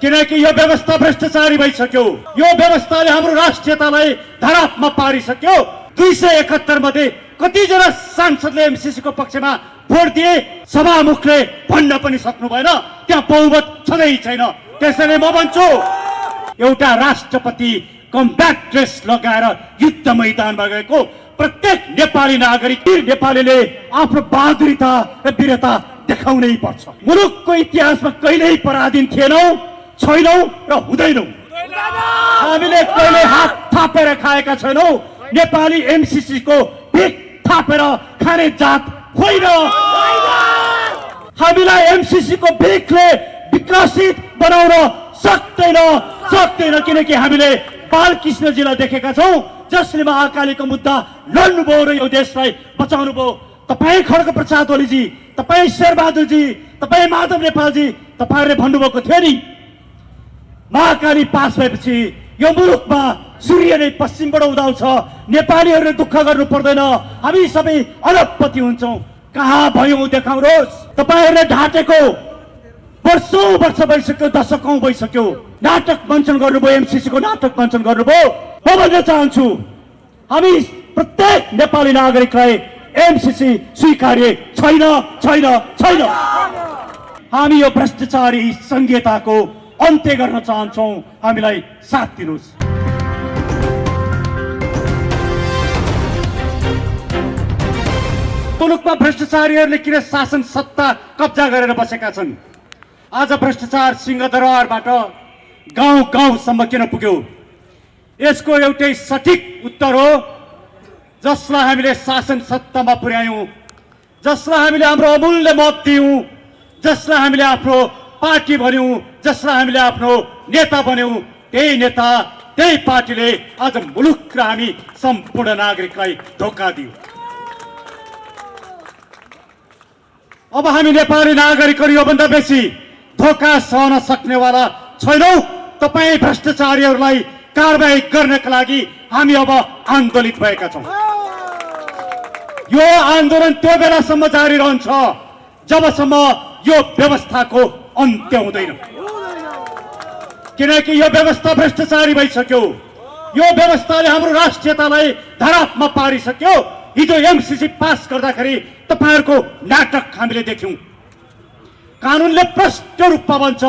किनकि यो व्यवस्था भ्रष्टाचारी भइसक्यो। यो व्यवस्थाले हाम्रो राष्ट्रियतालाई धरापमा पारिसक्यो। 271 मध्ये कतिजना सांसदले एमसीसी को पक्षमा भोट दिए, सभामुखले भन्न पनि सक्नु भएन, त्यहाँ बहुमत छँदै छैन। त्यसैले म भन्छु, एउटा राष्ट्रपति कम्ब्याट ड्रेस लगाएर युद्ध मैदानमा गएको प्रत्येक नेपाली नागरिक, नेपालीले आफ्नो बहादुरीता र वीरता देखाउनै पर्छ। मुलुकको इतिहासमा कहिल्यै पराधीन थिएनौं, छैनौं र हुँदैनौं। हामीले कहिले हात थापेर खाएका छैनौं। नेपाली एमसीसी को भिख थापेर खाने जात होइन। हामीलाई एमसीसी को भिखले विकसित बनाउन सक्दैन, किनकि हामीले बालकृष्णजीलाई देखेका छौं, जसले महाकालीको मुद्दा लड्नुभयो र यो देशलाई बचाउनु भयो। तपाईँ खड्ग प्रसाद ओलीजी, तपाईँ शेरबहादुरजी, तपाईँ माधव नेपालजी, तपाईहरुले भन्नुभएको थियो नि, महाकाली पास भएपछि यो मुलुकमा सूर्य नै पश्चिमबाट उदाउँछ, नेपालीहरूले दुःख गर्नु पर्दैन, हामी सबै अरबपति हुन्छौं। कहाँ भयौं देखाउनुहोस्। तपाईहरुले ढाटेको वर्षौं वर्ष भइसक्यो, दशकौं भइसक्यो, नाटक मञ्चन गर्नुभयो, एमसीसी को नाटक मञ्चन गर्नुभयो। म भन्न चाहन्छु, हामी प्रत्येक नेपाली नागरिकलाई एमसीसी स्वीकार्य छैन। हामी यो भ्रष्टाचारी संहिताको अन्त्य गर्न चाहन्छौं, हामीलाई साथ दिनुहोस्। मुलुकमा भ्रष्टाचारीहरूले किन शासन सत्ता कब्जा गरेर बसेका छन्? आज भ्रष्टाचार सिंहदरबारबाट गाउँ गाउँसम्म किन पुग्यो? यसको एउटै सठिक उत्तर हो, जसलाई हामीले शासन सत्तामा पुर्यायौं, जसलाई हामीले हाम्रो अमूल्य मत दियौं, जसलाई हामीले आफ्नो पार्टी भन्यौं, जसलाई हामीले आफ्नो नेता भन्यौं, त्यही नेता त्यही पार्टीले आज मुलुक र हामी सम्पूर्ण नागरिकलाई धोका दियो। अब हामी नेपाली नागरिकहरू योभन्दा बेसी धोका सहन सक्नेवाला छैनौं। तपाईँ भ्रष्टाचारीहरूलाई कारबाही गर्नका लागि हामी अब आन्दोलित भएका छौं। यो आन्दोलन त्यो बेलासम्म जारी रहन्छ जबसम्म यो व्यवस्थाको अन्त्य हुँदैन, किनकि यो व्यवस्था भ्रष्टाचारी भइसक्यो। यो व्यवस्थाले हाम्रो राष्ट्रियतालाई धरापमा पारिसक्यो। हिजो एमसीसी पास गर्दाखेरि तपाईहरुको नाटक हामीले देख्यौं। कानूनले प्रष्ट रूपमा भन्छ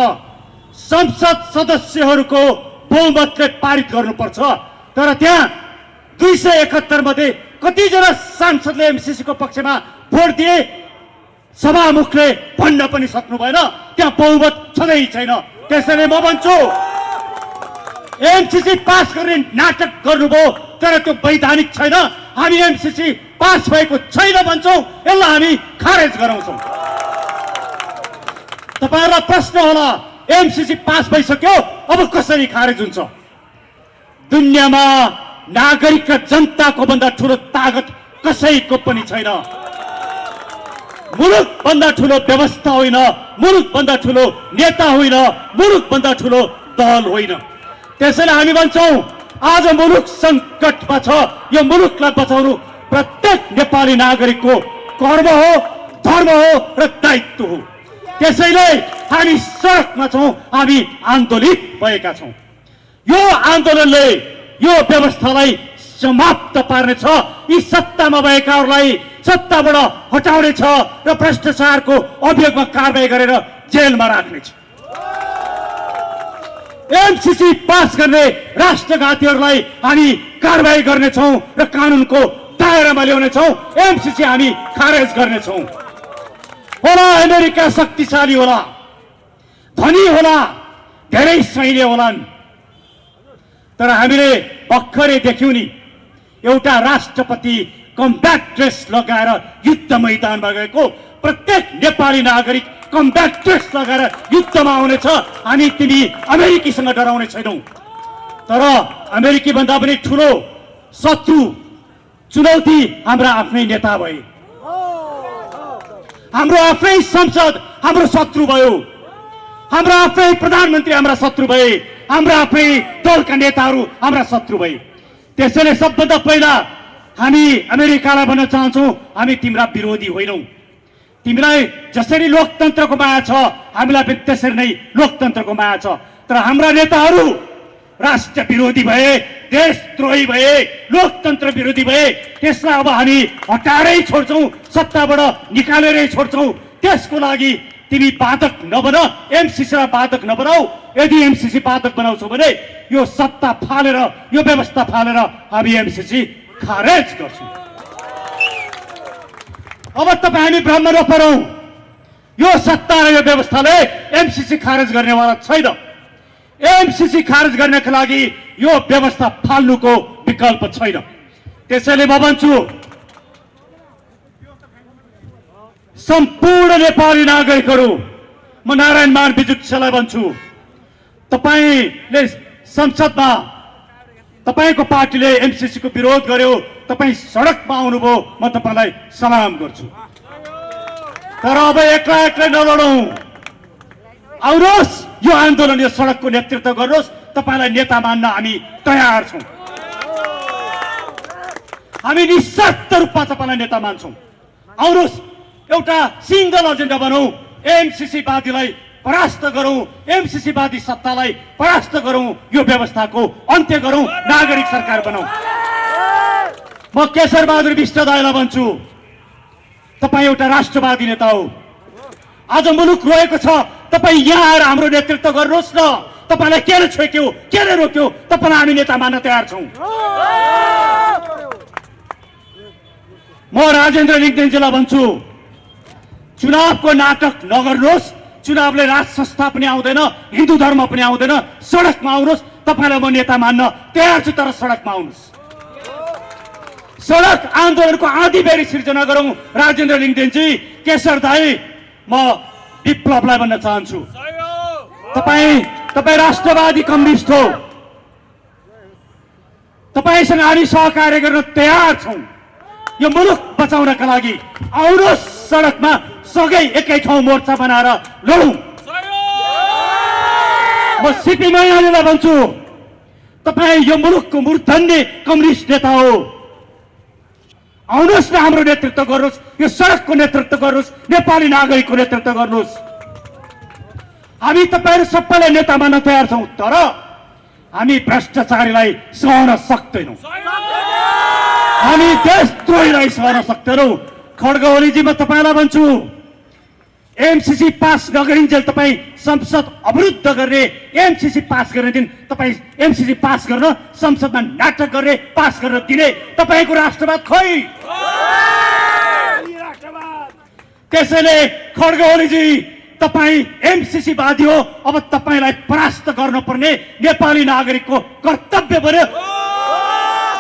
संसद सदस्यहरूको बहुमतले पारित गर्नुपर्छ, तर त्यहाँ 271 मध्ये कतिजना सांसदले एमसीसी को पक्षमा भोट दिए, सभामुखले भन्न पनि सक्नु भएन, त्यहाँ बहुमत छँदै छैन। त्यसैले म भन्छु, एमसीसी पास गर्ने नाटक गर्नुभयो, तर त्यो वैधानिक छैन। हामी एमसीसी पास भएको छैन भन्छौं, यसलाई हामी खारेज गराउँछौं। तपाईहरुलाई प्रश्न होला, एमसीसी पास भइसक्यो, अब कसरी खारेज हुन्छ? दुनियाँमा नागरिक र जनताको भन्दा ठूलो ताकत कसैको पनि छैन। मुलुक भन्दा ठूलो व्यवस्था होइन, मुलुक भन्दा ठूलो नेता होइन, मुलुक भन्दा ठूलो दल होइन। त्यसैले हामी भन्छौं, आज मुलुक संकटमा छ। यो मुलुकलाई बचाउनु प्रत्येक नेपाली नागरिकको कर्म हो, धर्म हो र दायित्व हो। त्यसैले हामी सडकमा छौं, हामी आन्दोलित भएका छौं। यो आन्दोलनले यो व्यवस्थालाई समाप्त पार्नेछ, यी सत्तामा भएकाहरूलाई सत्ताबाट हटाउनेछ र भ्रष्टाचारको अभियोगमा कारबाही गरेर जेलमा राख्नेछ। एमसीसी पास गर्ने राष्ट्रघातीहरूलाई हामी कारबाही गर्नेछौं र कानूनको दायरामा ल्याउनेछौं। एमसीसी हामी खारेज गर्नेछौं। होला अमेरिका शक्तिशाली होला, धनी होला, धेरै सैन्य होलान्, तर हामीले भर्खरै देख्यौं नि, एउटा राष्ट्रपति कम्ब्याट ड्रेस लगाएर युद्ध मैदानमा गएको प्रत्येक नेपाली नागरिक कम्ब्याट ड्रेस लगाएर युद्धमा आउनेछ। हामी तिमी अमेरिकीसँग डराउने छैनौं, तर अमेरिकी भन्दा पनि ठूलो शत्रु चुनौती हाम्रा आफ्नै नेता भए, हाम्रो आफ्नै संसद हाम्रो शत्रु भयो, हाम्रो आफ्नै प्रधानमन्त्री हाम्रा शत्रु भए, हाम्रा आफ्नै दलका नेताहरू हाम्रा शत्रु भए। त्यसैले सबभन्दा पहिला हामी अमेरिकालाई भन्न चाहन्छौं, हामी तिम्रा विरोधी होइनौं, तिमीलाई जसरी लोकतन्त्रको माया छ हामीलाई पनि त्यसरी नै लोकतन्त्रको माया छ। तर हाम्रा नेताहरू राष्ट्र विरोधी भए, देशद्रोही भए, लोकतन्त्र विरोधी भए, त्यसलाई अब हामी हटाएरै छोड्छौँ, सत्ताबाट निकालेरै छोड्छौँ। त्यसको लागि तिमी बाधक नबन, एमसीसीलाई बाधक नबनाऊ। यदि एमसीसी बाधक बनाउँछौ भने यो सत्ता फालेर, यो व्यवस्था फालेर हामी एमसीसी खारेज गर्छौँ। अब तपाईँ हामी भ्रम नपरौँ, यो सत्ता र यो व्यवस्थाले एमसीसी खारेज गर्नेवाला छैन। एमसीसी खारेज गर्नका लागि यो व्यवस्था फाल्नुको विकल्प छैन। त्यसैले म भन्छु, सम्पूर्ण नेपाली नागरिकहरू, म नारायण मान विजुक्षलाई भन्छु, तपाईले संसदमा तपाईको पार्टीले एमसीसी को विरोध गर्यो, तपाई सडकमा आउनुभयो, म तपाईलाई सलाम गर्छु। तर अब एक्लै एक्लै नलडौं, आउनुहोस् यो आन्दोलन, यो सडकको नेतृत्व गर्नुहोस्। तपाईलाई नेता मान्न हामी तयार छौं। हामी निशर्त रूपमा तपाईलाई नेता मान्छौं। आउनुहोस् एउटा सिंगल एजेन्डा बनाऊ, एमसीसी वादीलाई परास्त गरौं, एमसीसी वादी सत्तालाई परास्त गरौं, यो व्यवस्थाको अन्त्य गरौं, नागरिक सरकार बनाऊ। म केशर बहादुर विष्ट दाइलाई भन्छु, तपाई एउटा राष्ट्रवादी नेता हो। आज मुलुक रोएको छ, तपाई यहाँ आएर हाम्रो नेतृत्व गर्नुहोस् न। तपाईलाई केले छोक्यो, केले रोक्यो, तपाईलाई हामी नेता मान्न तयार छौं। म राजेन्द्र लिङ्गदेनजीलाई भन्छु, चुनावको नाटक नगर्नुहोस्। चुनावले राज संस्था पनि आउँदैन, हिन्दू धर्म पनि आउँदैन। सडकमा आउनुहोस्, तपाईलाई म नेता मान्न तयार छु, तर सडकमा आउनुहोस्। सडक आन्दोलनको आधी बेरी सिर्जना गरौं। राजेन्द्र लिङ्गदेनजी, केशर दाई, म विप्लवलाई भन्न चाहन्छु, तपाई राष्ट्रवादी कम्युनिस्ट हो, तपाईसँग हामी सहकार्य गर्न तयार छौं। यो मुलुक बचाउनका लागि आउनुहोस् सडकमा, सँगै एकै ठाउँ मोर्चा बनाएर लडौं। म सिपी मैनालीलाई भन्छु, तपाई यो मुलुकको मूर्धन्य कम्युनिस्ट नेता हो। आउनुहोस् न, हाम्रो नेतृत्व गर्नुहोस्, यो सडकको नेतृत्व गर्नुहोस्, नेपाली नागरिकको नेतृत्व गर्नुहोस्। हामी तपाईहरु सबैलाई नेता मान्न तयार छौं, तर हामी भ्रष्टाचारीलाई सहन सक्दैनौं, हामी देशद्रोहीलाई सहन सक्दैनौं। खड्ग ओलीजी, म तपाईलाई भन्छु, एमसीसी पास नगरिन्जेल तपाई संसद अवरुद्ध गर्ने, एमसीसी पास गर्ने दिन तपाई एमसीसी पास गर्न संसदमा नाटक गर्ने, पास गर्न दिने तपाईको राष्ट्रवाद खोइ। त्यसैले खड्ग ओलीजी, तपाई एमसीसी वादी हो, अब तपाईलाई परास्त गर्नुपर्ने नेपाली नागरिकको कर्तव्य बन्यो।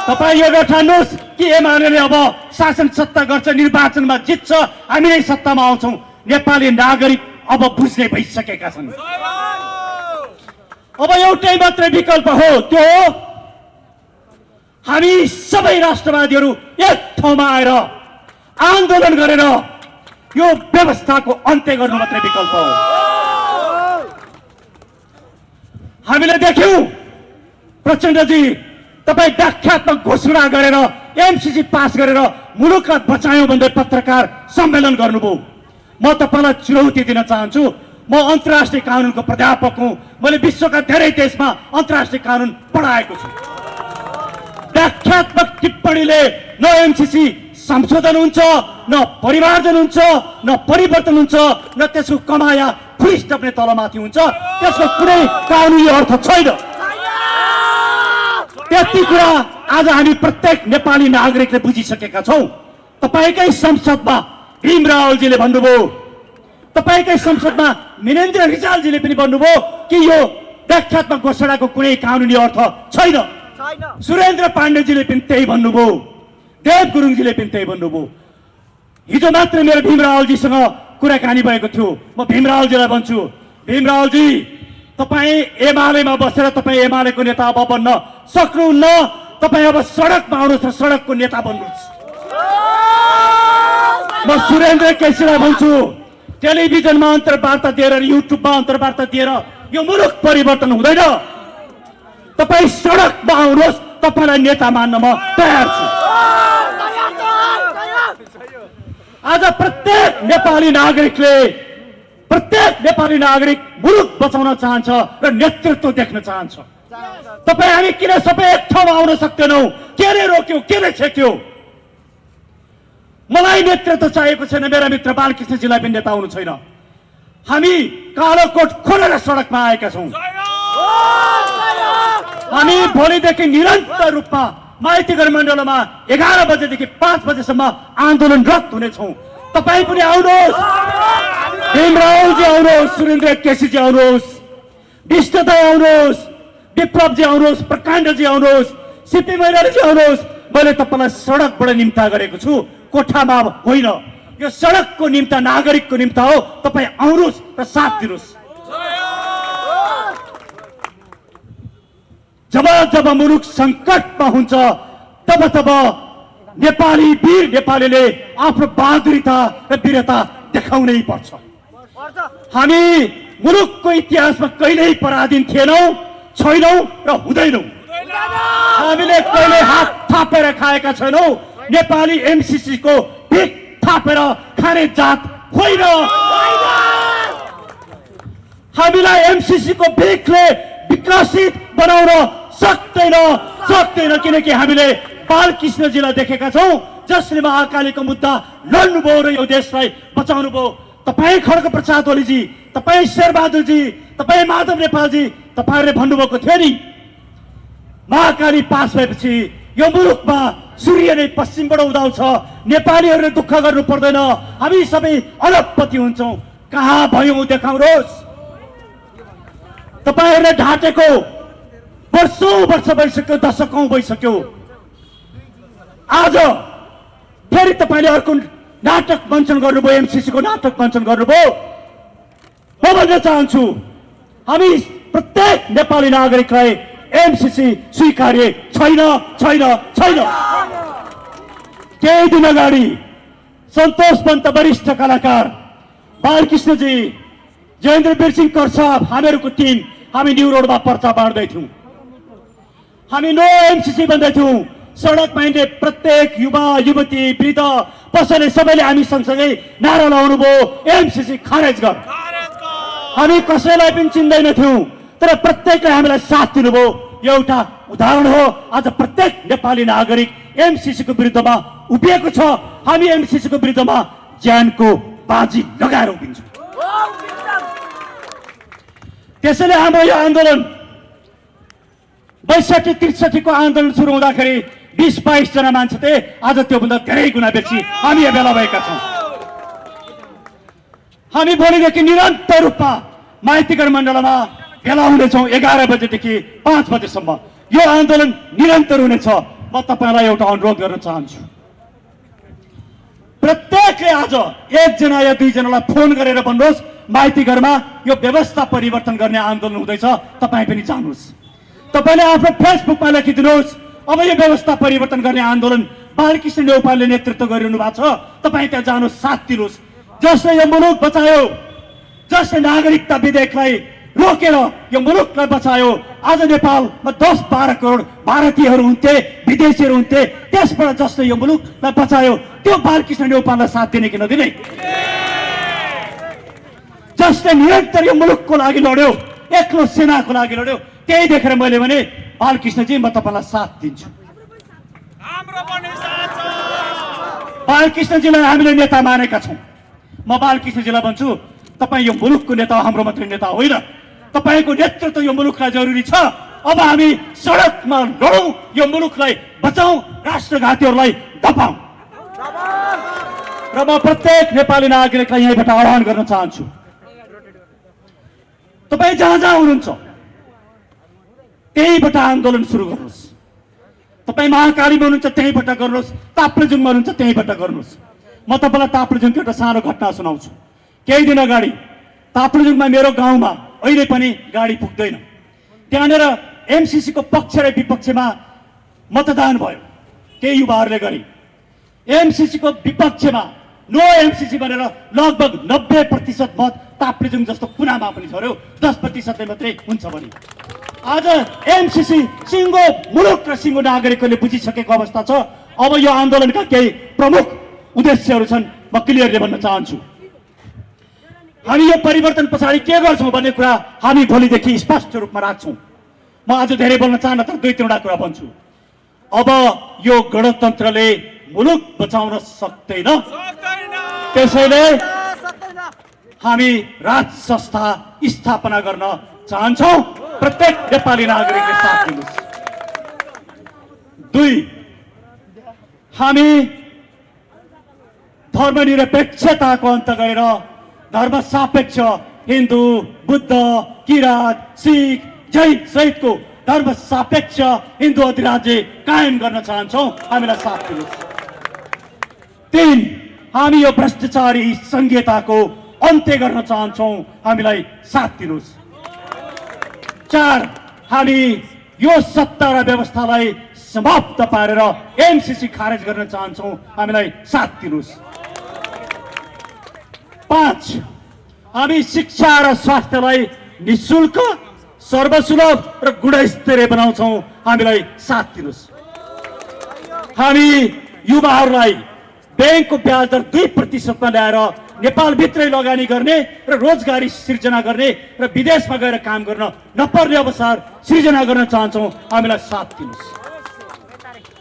तपाई यो ठान्नुहोस् कि एमाले अब शासन सत्ता गर्छ, निर्वाचनमा जित्छ, हामी नै सत्तामा आउँछौं। नेपाली नागरिक अब बुझ्ने भइसकेका छन्। अब एउटै मात्रै विकल्प हो, त्यो हो हामी सबै राष्ट्रवादीहरू एक ठाउँमा आएर आन्दोलन गरेर यो व्यवस्थाको अन्त्य गर्नु मात्रै विकल्प हो। हामीले देख्यौं प्रचण्डजी, तपाई व्याख्यात्मक घोषणा गरेर एमसीसी पास गरेर मुलुकलाई बचायौं भन्दै पत्रकार सम्मेलन गर्नुभयो। म तपाईलाई चुनौती दिन चाहन्छु, म अन्तर्राष्ट्रिय कानुनको प्राध्यापक हुँ, मैले विश्वका धेरै देशमा अन्तर्राष्ट्रिय कानुन पढाएको छु। व्याख्यात्मक टिप्पणीले न एमसीसी संशोधन हुन्छ, न परिमार्जन हुन्छ, न परिवर्तन हुन्छ, न त्यसको कमाया फुरिस्ट पनि तलमाथि हुन्छ, त्यसको कुनै कानुनी अर्थ छैन। त्यति कुरा आज हामी प्रत्येक नेपाली नागरिकले बुझिसकेका छौं। तपाईकै संसदमा भीम रावलजीले भन्नुभयो, तपाईकै संसदमा मिनेन्द्र रिजालजीले पनि भन्नुभयो कि यो व्याख्यात्मक घोषणाको कुनै कानुनी अर्थ छैन। सुरेन्द्र पाण्डेजीले पनि त्यही भन्नुभयो, देव गुरुङजीले पनि त्यही भन्नुभयो। हिजो मात्र मेरो भीम रावलजीसँग कुराकानी भएको थियो। म भीम रावलजीलाई भन्छु, भीम रावलजी, तपाई एमालेमा बसेर तपाई एमालेको नेता अब बन्न सक्नुहुन्न, तपाई अब सडकमा आउनुहोस् र सडकको नेता बन्नुहोस्। म सुरेन्द्र केसीलाई भन्छु, टेलिभिजनमा अन्तर्वार्ता दिएर, युट्युबमा अन्तर्वार्ता दिएर यो मुलुक परिवर्तन हुँदैन। तपाई सडकमा आउनुहोस्, तपाईलाई नेता मान्न म तयार छु। आज प्रत्येक प्रत्येक नेपाली नागरिक मुलुक बचाउन चाहन्छ र नेतृत्व देख्न चाहन्छ। तपाईँ हामी किन सबै एक ठाउँमा आउन सक्दैनौँ? केले रोक्यो, केले छेक्यो? मलाई नेतृत्व चाहिएको छैन, मेरा मित्र बालकृष्णजीलाई पनि नेता आउनु छैन। हामी कालो कोट खोलेर सडकमा आएका छौँ। हामी भोलिदेखि निरन्तर रूपमा माइतीघर मण्डलमा 11 बजेदेखि 5 बजेसम्म आन्दोलनरत हुनेछौँ। तपाईँ पनि आउनुहोस्, भीमरावजी आउनुहोस्, सुरेन्द्र केसीजी आउनुहोस्, विष्णुदाई आउनुहोस्, विप्लवजी आउनुहोस्, प्रकाण्डजी आउनुहोस्, सिपी मैनालीजी आउनुहोस्। मैले तपाईँलाई सडकबाट निम्ता गरेको छु, कोठामा होइन। यो सडकको निम्ता, नागरिकको निम्ता हो। तपाईँ आउनुहोस् र साथ दिनुहोस्। जब मुलुक सङ्कटमा हुन्छ तब नेपाली वीर नेपालीले आफ्नो बहादुरीता र वीरता देखाउनै पर्छ। हामी मुलुकको इतिहासमा कहिल्यै पराधीन थिएनौँ, छैनौँ र हुँदैनौँ। हामीले कहिले हात थापेर खाएका छैनौँ। नेपाली एमसीसी को भिख थापेर खाने जात होइन। हामीलाई एमसीसी को भिखले विकसित बनाउन सक्दैन, किनकि हामीले बालकृष्णजीलाई देखेका छौँ, जसले महाकालीको मुद्दा लड्नुभयो र यो देशलाई बचाउनु भयो। तपाईँ खड्गप्रसाद ओलीजी, तपाईँ शेरबहादुरजी, तपाईँ माधव नेपालजी, तपाईँहरूले भन्नुभएको थियो नि, महाकाली पास भएपछि यो मुलुकमा सूर्य नै पश्चिमबाट उदाउँछ, नेपालीहरूले दुःख गर्नु पर्दैन, हामी सबै अरबपति हुन्छौँ। कहाँ भयौँ देखाउनुहोस्। तपाईँहरूले ढाँटेको वर्षौं वर्ष भइसक्यो, दशकौं भइसक्यो। आज फेरि तपाईँले अर्को नाटक मञ्चन गर्नुभयो, एमसीसी को नाटक मञ्चन गर्नुभयो। म भन्न चाहन्छु, हामी प्रत्येक नेपाली नागरिकलाई एमसीसी स्वीकार्य छैन। केही दिन अगाडि सन्तोष पन्त वरिष्ठ कलाकार, बालकृष्णजी, जयेन्द्र वीरसिंह कर साहब, हामीहरूको टिम हामी न्यू रोडमा पर्चा बाँड्दै थियौँ। हामी नो एमसीसी भन्दै थियौँ। सडकमा हिँड्ने प्रत्येक युवा युवती वृद्ध पसले सबैले हामी सँगसँगै नारा लगाउनु भयो, एमसीसी खारेज गर। हामी कसैलाई पनि चिन्दैन थियौँ, तर प्रत्येकले हामीलाई साथ दिनुभयो। एउटा उदाहरण हो, आज प्रत्येक नेपाली नागरिक एमसीसी को विरुद्धमा उभिएको छ। हामी एमसीसी को विरुद्धमा ज्यानको बाजी लगाएर उभिन्छौँ। त्यसैले हाम्रो यो आन्दोलन 62-63 को आन्दोलन सुरु हुँदाखेरि 20-22 जना मान्छे थिए, आज त्योभन्दा धेरै गुणा बेसी हामी यहाँ भेला भएका छौँ। हामी भोलिदेखि निरन्तर रूपमा माइतीघर मण्डलमा भेला हुनेछौँ 11 बजेदेखि 5 बजेसम्म। यो आन्दोलन निरन्तर हुनेछ। म तपाईँलाई एउटा अनुरोध गर्न चाहन्छु, प्रत्येकले आज 1 जना या 2 जनालाई फोन गरेर भन्नुहोस्, माइतीघरमा यो व्यवस्था परिवर्तन गर्ने आन्दोलन हुँदैछ, तपाईँ पनि जानुहोस्। तपाईँले आफ्नो फेसबुकमा लेखिदिनुहोस्, अब यो व्यवस्था परिवर्तन गर्ने आन्दोलन बालकृष्ण नेउपालले नेतृत्व गरिरहनु भएको छ, तपाईँ त्यहाँ जानुहोस्, साथ दिनुहोस्। जसले यो मुलुक बचायो, जसले नागरिकता विधेयकलाई रोकेर यो मुलुकलाई बचायो, आज नेपालमा 10-12 करोड भारतीयहरू हुन्थे, विदेशीहरू हुन्थे, त्यसबाट जसले यो मुलुकलाई बचायो त्यो बालकृष्ण नेउपाललाई साथ दिने कि नदिने? जसले निरन्तर यो मुलुकको लागि लड्यो, एक्लो सेनाको लागि लड्यो, त्यही देखेर मैले भने बालकृष्णजी म तपाईँलाई साथ दिन्छु। बालकृष्णजीलाई हामीले नेता मानेका छौँ। म बालकृष्णजीलाई भन्छु, तपाईँ यो मुलुकको नेता हो, हाम्रो मात्रै नेता होइन। तपाईँको नेतृत्व यो मुलुकलाई जरुरी छ। अब हामी सडकमा लडौँ, यो मुलुकलाई बचाउँ, राष्ट्रघातीहरूलाई दबाउँ। र म प्रत्येक नेपाली नागरिकलाई यहीँबाट आह्वान गर्न चाहन्छु, तपाईँ जहाँ जहाँ हुनुहुन्छ त्यहीबाट आन्दोलन सुरु गर्नुहोस्। तपाईँ महाकालीमा हुनुहुन्छ त्यहीबाट गर्नुहोस्, ताप्लेजुङमा हुनुहुन्छ त्यहीबाट गर्नुहोस्। म तपाईँलाई ताप्लेजुङको एउटा सानो घटना सुनाउँछु। केही दिन अगाडि ताप्लेजुङमा मेरो गाउँमा अहिले पनि गाडी पुग्दैन, त्यहाँनिर एमसीसी को पक्ष र विपक्षमा मतदान भयो। केही युवाहरूले गरे एमसीसी को विपक्षमा नो एमसीसी भनेर लगभग 90% मत ताप्लेजुङ जस्तो कुनामा पनि झर्यो, 10% मात्रै हुन्छ भने। आज एमसीसी सिङ्गो मुलुक र सिङ्गो नागरिकहरूले बुझिसकेको अवस्था छ। अब यो आन्दोलनका केही प्रमुख उद्देश्यहरू छन्, म क्लियरली भन्न चाहन्छु। हामी यो परिवर्तन पछाडि के गर्छौं भन्ने कुरा हामी भोलिदेखि स्पष्ट रूपमा राख्छौं। म आज धेरै बोल्न चाहन्न, तर दुई तीनवटा कुरा भन्छु। अब यो गणतन्त्रले मुलुक बचाउन सक्दैन, त्यसैले हामी राज संस्था स्थापना गर्न चाहन्छौं। प्रत्येक नेपाली नागरिकले साथ दिनुहोस्। दुई, हामी धर्मनिरपेक्षताको अन्त गरेर धर्म सापेक्ष हिन्दू, बुद्ध, किरात, सिख, जैन सहितको धर्म सापेक्ष हिन्दू अधिराज्य कायम गर्न चाहन्छौं। हामीलाई साथ दिनुहोस्। तीन, हामी यो भ्रष्टाचारी संघीयताको अन्त्य गर्न चाहन्छौं। हामीलाई साथ दिनुहोस्। चार, हामी यो सत्ता र व्यवस्थालाई समाप्त पारेर एमसीसी खारेज गर्न चाहन्छौं। हामीलाई साथ दिनुहोस्। पाँच, हामी शिक्षा र स्वास्थ्यलाई निशुल्क, सर्वसुलभ र गुणस्तरीय बनाउँछौं। हामीलाई साथ दिनुहोस्। हामी युवाहरूलाई बैंकको ब्याज दर 2% मा ल्याएर नेपालभित्रै लगानी गर्ने र रोजगारी सृजना गर्ने र विदेशमा गएर काम गर्न नपर्ने अवसर सृजना गर्न चाहन्छौं। हामीलाई साथ दिनुहोस्।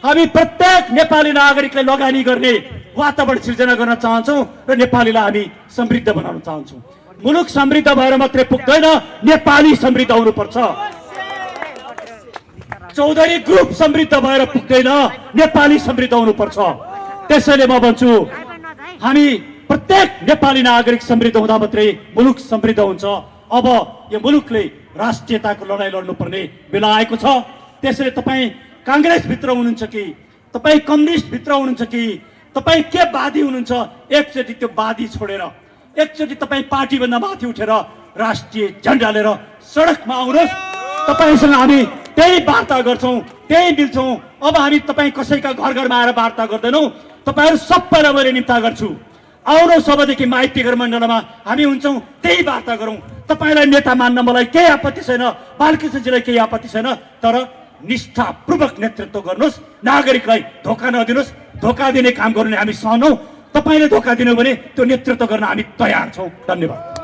हामी प्रत्येक नेपाली नागरिकले लगानी गर्ने वातावरण सृजना गर्न चाहन्छौं र नेपालीलाई हामी समृद्ध बनाउन चाहन्छौं। मुलुक समृद्ध भएर मात्रै पुग्दैन, नेपाली समृद्ध हुनुपर्छ। चौधरी ग्रुप समृद्ध भएर पुग्दैन, नेपाली समृद्ध हुनुपर्छ। त्यसैले म भन्छु, हामी प्रत्येक नेपाली नागरिक समृद्ध हुँदा मात्रै मुलुक समृद्ध हुन्छ। अब यो मुलुकले राष्ट्रियताको लडाईँ लड्नुपर्ने बेला आएको छ। त्यसैले तपाईँ कांग्रेस भित्र हुनुहुन्छ कि तपाईँ कम्युनिस्ट भित्र हुनुहुन्छ कि तपाईँ के वादी हुनुहुन्छ, एकचोटि त्यो वादी छोडेर एकचोटि तपाईँ पार्टी भन्दा माथि उठेर राष्ट्रिय झण्डा लिएर सडकमा आउनुहोस्। तपाईसँग हामी त्यही वार्ता गर्छौं, त्यही मिल्छौं। अब हामी तपाईँ कसैका घर घरमा आएर वार्ता गर्दैनौं। तपाईहरु सबैलाई मैले निम्ता गर्छु। आउनुहोस् अबदेखि माइतीघर मण्डलमा हामी हुन्छौं, त्यही वार्ता गरौं। तपाईलाई नेता मान्न मलाई केही आपत्ति छैन, बालकृष्णजीलाई केही आपत्ति छैन, तर निष्ठापूर्वक नेतृत्व गर्नुहोस्। नागरिकलाई धोका नदिनुहोस्। धोका दिने काम गर्ने हामी सहनौ। तपाईले धोका दिनु भने त्यो नेतृत्व गर्न हामी तयार छौं। धन्यवाद।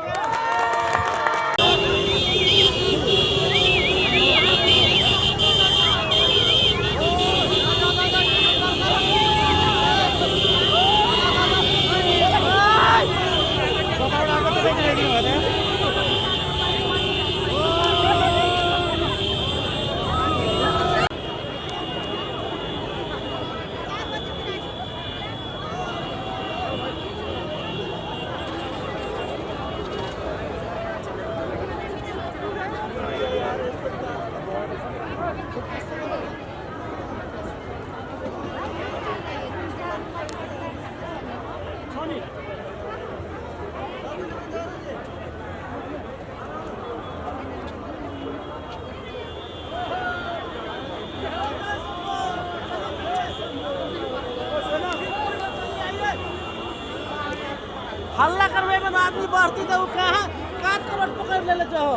हल्ला करवे में आदमी बढ़ती तो कहाँ काट करोड़ पकड़ ले लेते हो।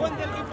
बन्देल कि